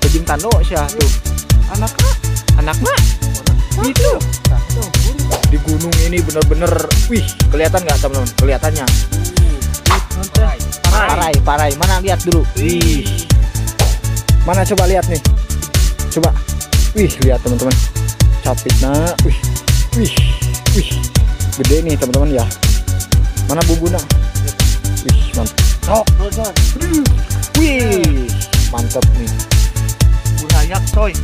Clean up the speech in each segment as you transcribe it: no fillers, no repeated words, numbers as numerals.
bajing tando sih tuh. Anaknya itu di gunung ini bener-bener, wih, kelihatan nggak teman-teman? Kelihatannya parai. Mana lihat dulu? Wih, mana coba lihat nih? Coba, wih, lihat teman-teman, capitnya, wih, gede nih teman-teman ya. Mana bumbunya? Wih, mantap. Wih, mantap nih. Banyak coy.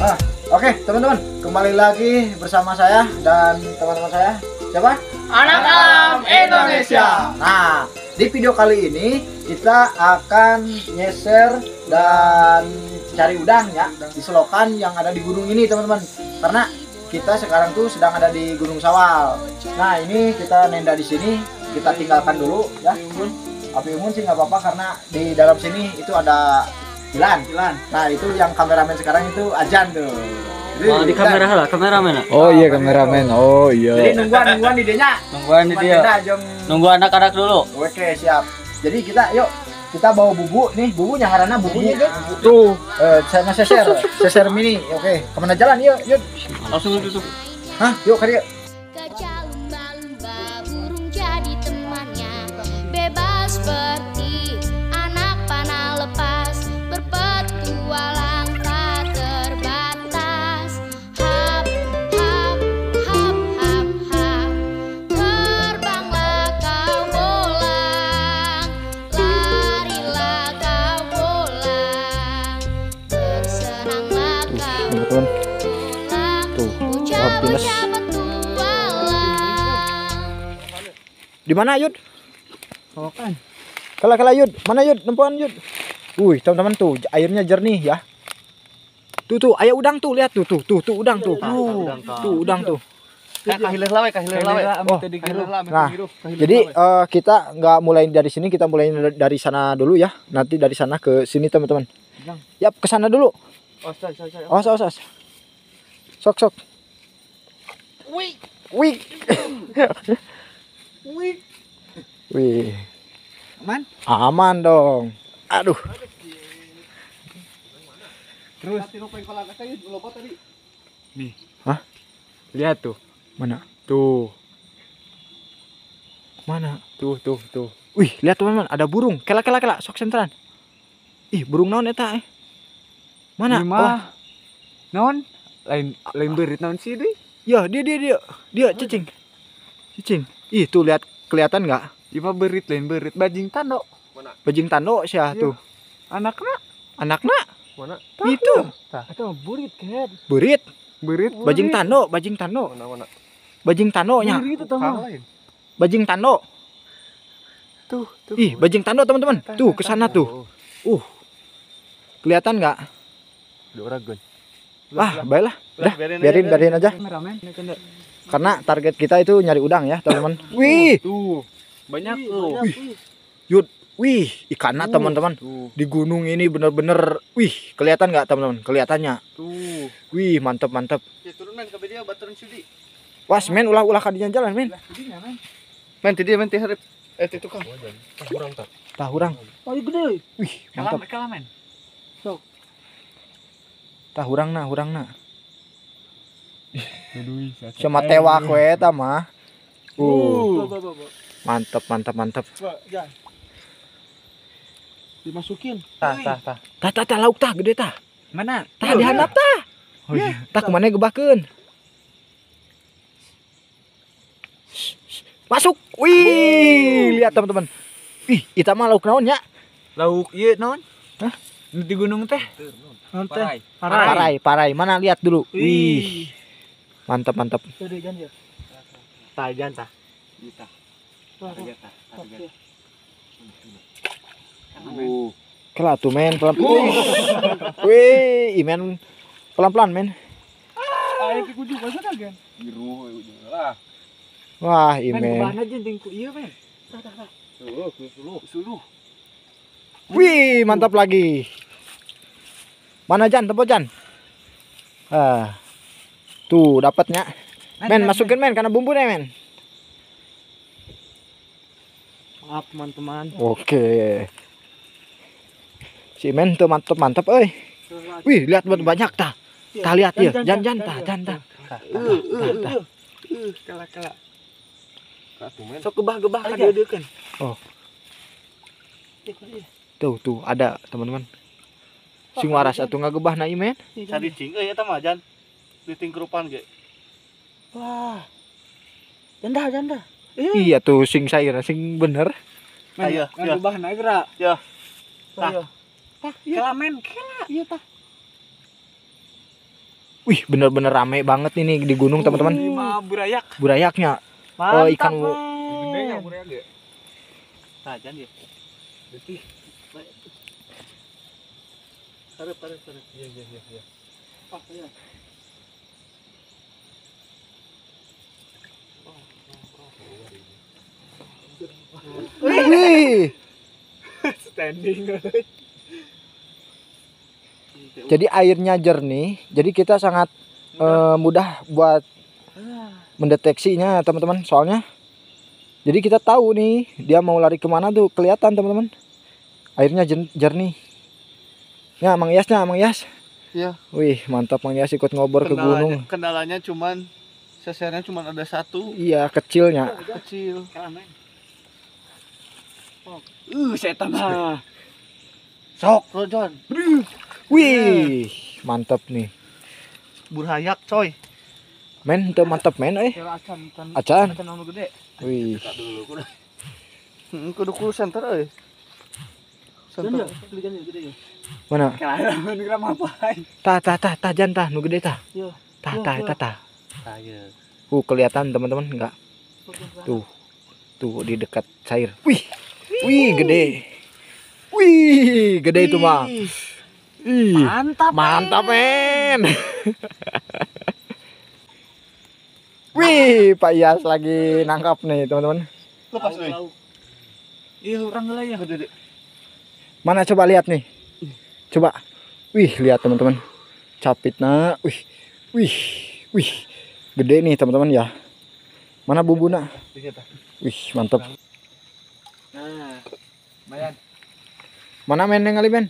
Nah, oke teman-teman, kembali lagi bersama saya dan teman-teman saya. Siapa? Anak Alam Indonesia. Nah, di video kali ini kita akan nyeser dan cari udang ya di selokan yang ada di gunung ini teman-teman. Karena kita sekarang tuh sedang ada di Gunung Sawal. Nah, ini kita nenda di sini, kita tinggalkan dulu ya. Api unggun sih nggak apa-apa karena di dalam sini itu ada Ilan. Nah, itu yang kameramen sekarang itu Ajan tuh. Oh, di kamera lah, kameramen. Oh iya, kameramen. Oh iya. Jadi nungguan di dia. Nungguan di dia. Nunggu anak-anak dulu. Oke, siap. Jadi kita bawa bubu nih, bubunya karena bubunya tuh saya seser mini. Oke, kemana jalan? Yuk. Langsung tutup. Hah? Yuk, kali yuk. Kaca lumba-lumba burung jadi temannya, bebas seperti anak panah lepas, berpetualang tak terbatas. Hap, hap, hap, hap, hap, terbanglah kau bolang, larilah kau bolang, bersenanglah kau Teman-teman. Tuh, happiness. Di mana Yud? Kawakan. Kala Yud, mana Yud? Nempuan Yud. Wih, teman-teman tuh airnya jernih ya. Tuh, ayo udang tuh, lihat tuh udang tuh. Tuh udang tuh. Kahilir lawe. Nah, jadi kita nggak mulai dari sini, kita mulai dari sana dulu ya. Nanti dari sana ke sini teman-teman. Yap, ke sana dulu. Os. Sok. Wih. Wih. Aman dong. Aduh. Terus. Nih. Hah? Lihat tuh. Mana? Tuh. Mana? Tuh. Wih, lihat teman-teman, ada burung. Kela. Sok sentran. Ih, burung naon eta Mana? Lima. Naon? Lain berit naon sih deui? Ya, dia cicing. Ih, tuh lihat, kelihatan nggak? Ima berit lain berit bajing tando. Bajing tando sih tuh. Anaknya? Mana? Itu. Atau burit kan? Berit. Bajing Bajing tando. Mana? Bajing tandonya. Burit itu lain. Bajing tando. Tuh. Ih, bajing tando teman-teman. Tuh, ke sana tuh. Kelihatan nggak? Udah oragon. Baiklah. Udah, biarin aja. Karena target kita itu nyari udang ya, teman-teman. Wih, Tuh. Banyak tuh. Yud. Wih, ikannya teman-teman. Di gunung ini bener-bener, wih, kelihatan nggak teman-teman? Kelihatannya. Tuh. Wih, mantep. Ya turun men ke dia baturan sudi. Was, men, ulah kadinya jalan, men. Men tadi harap itu kan. Tahurang. Oh, gede. Wih, mantap. Kalah men. Tahurangna. Sama tewak we eta mah. Mantap. Dimasukin. Tah. Lauk tah gede tah. Mana? Tah dihandap tah. Oh iya. Tah kemana gebakeun? Masuk. Wih, lihat teman-teman. Ih, eta mah lauk naon nya? Lauk ieu naon? Hah? Di gunung teh. Naon teh? Parai. Mana lihat dulu. Wih. Mantap. Tajan tah. Kela tuh men, pelan-pelan. Wih, men. Pelan-pelan men. Ayo ke kudu bahasa dagan. Biru lah. Wah, Men men. bahanna jenting ku ieu men. Tah. Suluh. Wih, mantap lagi. Mana Jan, tempo Jan? Tuh dapatnya. Men, masukin men karena bumbunya men. Maaf teman-teman. Oke. Si men tuh mantep euy. Wih, lihat banyak tah. Tah lihat ya, jan tah. Kala. Sok gebah-gebah ka dieu kan. Oh. Tuh ada teman-teman. Sing waras atuh ngagebah na ieu men. Sadicing euy eta mah jan. Di tingkrupan ge. Wah. Janda. Iya tuh sing sair sing bener. Ayo, ngagebah na geura. Ya. Tah. Kela men, kela. Iya tah. Wih, bener-bener rame banget ini di gunung teman-teman. Burayaknya. Oh, ikan gedenya burayak ge. Tah jan ya. Beutih. Sarep. Iya. Oh, iya. Wih. Standing. Jadi airnya jernih, jadi kita sangat mudah buat mendeteksinya teman-teman. Soalnya, jadi kita tahu nih dia mau lari kemana tuh kelihatan teman-teman. Airnya jernih. Ya, Mang Yas. Iya. Wih, mantap Mang Yas ikut ngobor ke gunung. Kendalanya cuman sesernya cuman ada satu. Iya, kecilnya. Kecil. Setan mah. Sok, Rojon. Wih, mantap nih. Burayak, coy. Men, itu mantap men Acan. Anu gede. Wih. Kudu ku center euy. Center. Mana? Gram apa? Tah jan tah nu gede tah. Yo. Tah eta. Ayo. Kelihatan teman-teman enggak? Tuh di dekat cair. Wih, gede. Wih, gede itu mah. Ih, mantap men. Wih, Pak Yas lagi nangkap nih teman-teman. Lepas euy. Iya, urang heula ya gede. Mana coba lihat nih. Coba. Wih, lihat teman-teman. Capitna. Wih. Gede nih teman-teman ya. Mana bubuna? Wih, mantap. Nah, lumayan. Mana men yang kali men?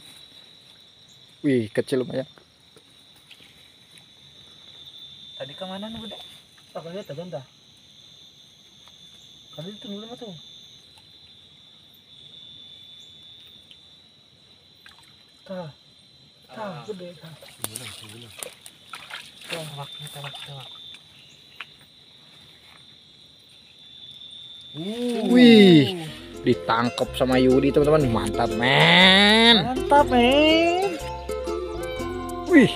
Wih, kecil lumayan. Tadi ke mana nu gede? Tak lihat aja dah. Kali itu dulu mah tuh. Tah, gede tah. Tawak. Wih, ditangkap sama Yudi teman-teman. Mantap men. Wih.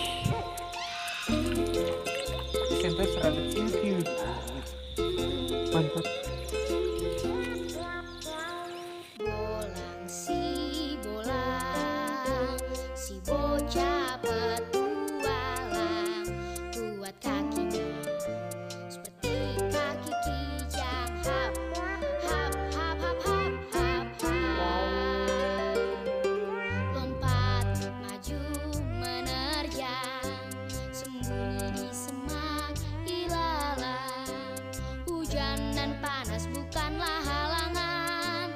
Center serada cium. Mantap. Bolang si bocah petualang, kuat kakinya seperti kaki kijang. Hap. Lompat maju menerjang, sembunyi di semak ilalang. Hujan dan panas bukanlah halangan,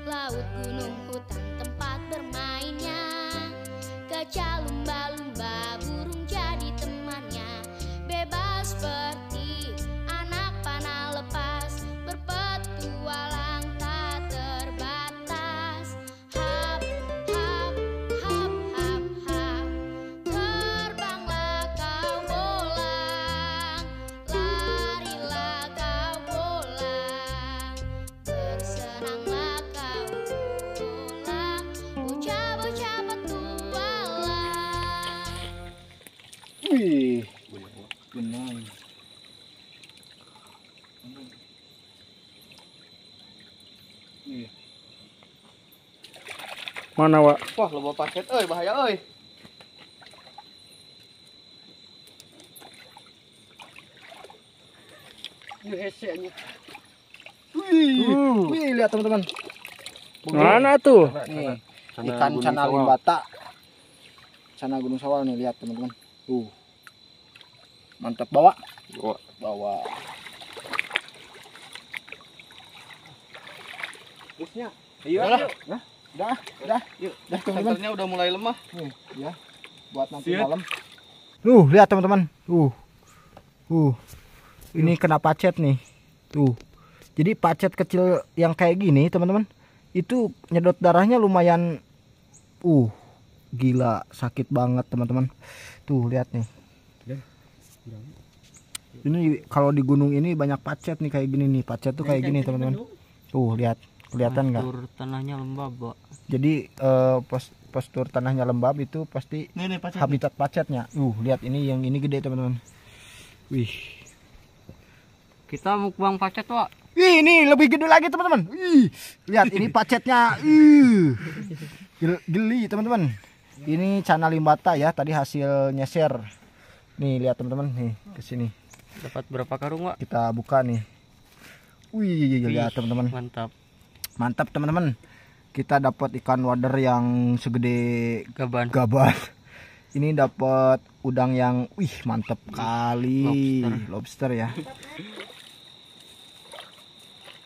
laut, gunung, hutan tempat bermainnya. Kaca lumba-lumba, burung jadi temannya. Bebas seperti anak panah lepas, berpetualang tak terbatas. Hap. Terbanglah kau bolang, larilah kau bolang, bersenanglah kau bolang, bocah-bocah petualang. Wih. Benang. Mana Wak? Wah, loba paket euy, bahaya euy. Ieu hese nya. Wih, lihat teman-teman. Mana tuh? Nih, ikan cana limbata. Cana gunung sawal nih, lihat teman-teman. Mantap, bawa. Iya. Udah, Yuk, udah teman-teman. senternya udah mulai lemah. Nih, ya. Buat nanti Siap. malam. Lihat teman-teman. Ini kena pacet nih. Tuh. Jadi pacet kecil yang kayak gini, teman-teman. Itu nyedot darahnya lumayan gila, sakit banget, teman-teman. Tuh, lihat nih. Ini kalau di gunung ini banyak pacet nih kayak gini nih. Pacet tuh kayak gini, teman-teman. Tuh, lihat. Kelihatan nggak? Postur tanahnya lembab, Pak. Jadi postur tanahnya lembab itu pasti Nih pacet. habitat pacetnya. Lihat ini yang ini gede, teman-teman. Wih. Kita mukbang pacet, Pak. Ini lebih gede lagi, teman-teman. Lihat ini pacetnya. Geli, teman-teman. Ini Cana Limbata ya, tadi hasil nyeser. Nih, lihat teman-teman, nih ke sini. Dapat berapa karung, Pak? Kita buka nih. Lihat teman-teman. Mantap. Mantap, teman-teman. Kita dapat ikan wader yang segede Gaban. Ini dapat udang yang mantap kali. Lobster ya.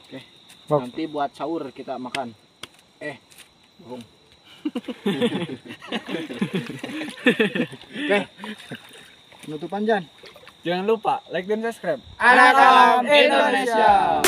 Oke. Nanti buat sahur kita makan. Bohong. Oke. Penutupan Jan. Jangan lupa like dan subscribe. Anak Alam Indonesia.